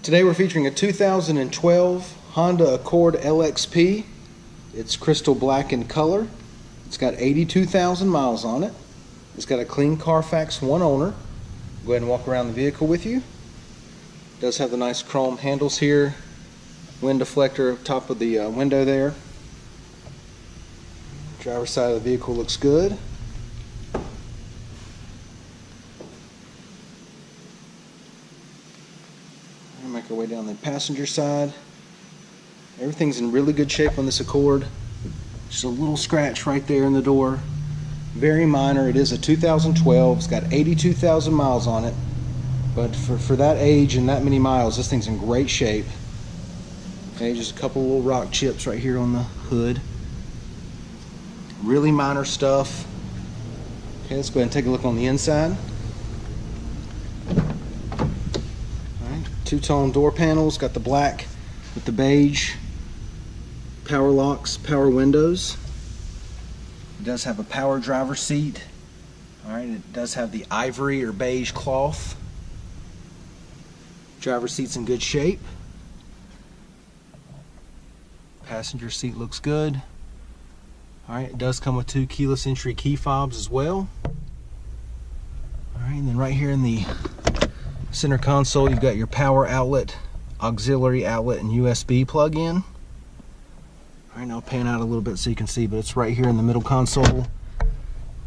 Today we're featuring a 2012 Honda Accord LXP. It's crystal black in color. It's got 82,000 miles on it. It's got a clean Carfax, one owner. Go ahead and walk around the vehicle with you. It does have the nice chrome handles here. Wind deflector up top of the window there. Driver's side of the vehicle looks good. Make our way down the passenger side. Everything's in really good shape on this Accord. Just a little scratch right there in the door. Very minor. It is a 2012. It's got 82,000 miles on it. But for that age and that many miles, this thing's in great shape. Okay, just a couple little rock chips right here on the hood. Really minor stuff. Okay, let's go ahead and take a look on the inside. Two-tone door panels, got the black with the beige, power locks, power windows. It does have a power driver seat. Alright, it does have the ivory or beige cloth. Driver seat's in good shape. Passenger seat looks good. Alright, it does come with 2 keyless entry key fobs as well. Alright, and then right here in the center console, you've got your power outlet, auxiliary outlet, and USB plug-in. Alright, now I'll pan out a little bit so you can see, but it's right here in the middle console.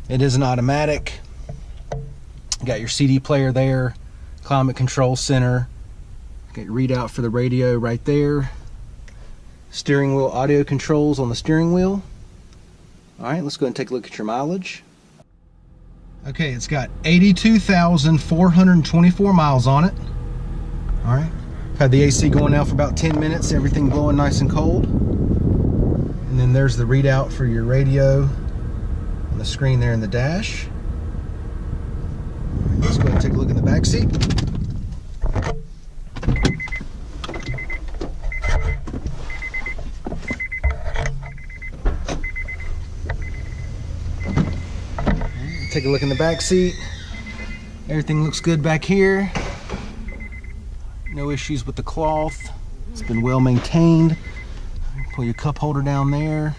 It is an automatic. You got your CD player there, climate control center. Got your readout for the radio right there. Steering wheel audio controls on the steering wheel. Alright, let's go ahead and take a look at your mileage. Okay, it's got 82,424 miles on it. Alright, had the AC going now for about 10 minutes, everything blowing nice and cold. And then there's the readout for your radio on the screen there in the dash. Right, let's go ahead and take a look in the back seat. Take a look in the back seat. Everything looks good back here. No issues with the cloth. It's been well maintained. Pull your cup holder down there.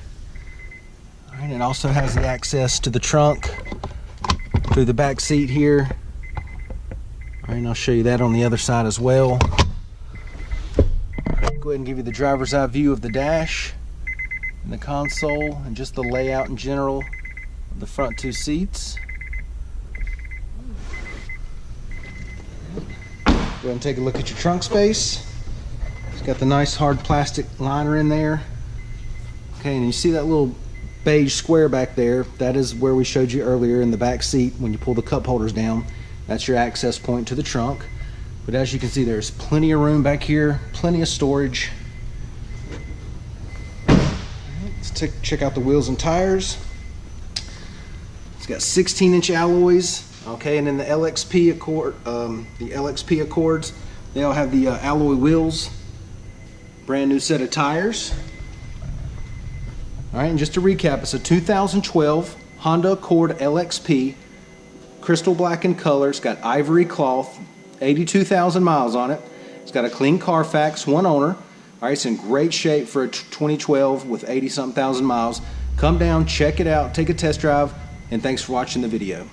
All right, it also has the access to the trunk through the back seat here. All right, and I'll show you that on the other side as well. Go ahead and give you the driver's eye view of the dash and the console and just the layout in general of the front 2 seats. Go ahead and take a look at your trunk space. It's got the nice hard plastic liner in there. Okay, and you see that little beige square back there? That is where we showed you earlier in the back seat when you pull the cup holders down. That's your access point to the trunk. But as you can see, there's plenty of room back here, plenty of storage. Let's check out the wheels and tires. It's got 16-inch alloys. Okay, and then the LXP Accord, the LXP Accords, they all have the alloy wheels. Brand new set of tires. All right, and just to recap, it's a 2012 Honda Accord LXP, crystal black in color. It's got ivory cloth, 82,000 miles on it. It's got a clean Carfax, one owner. All right, it's in great shape for a 2012 with 80-something thousand miles. Come down, check it out, take a test drive, and thanks for watching the video.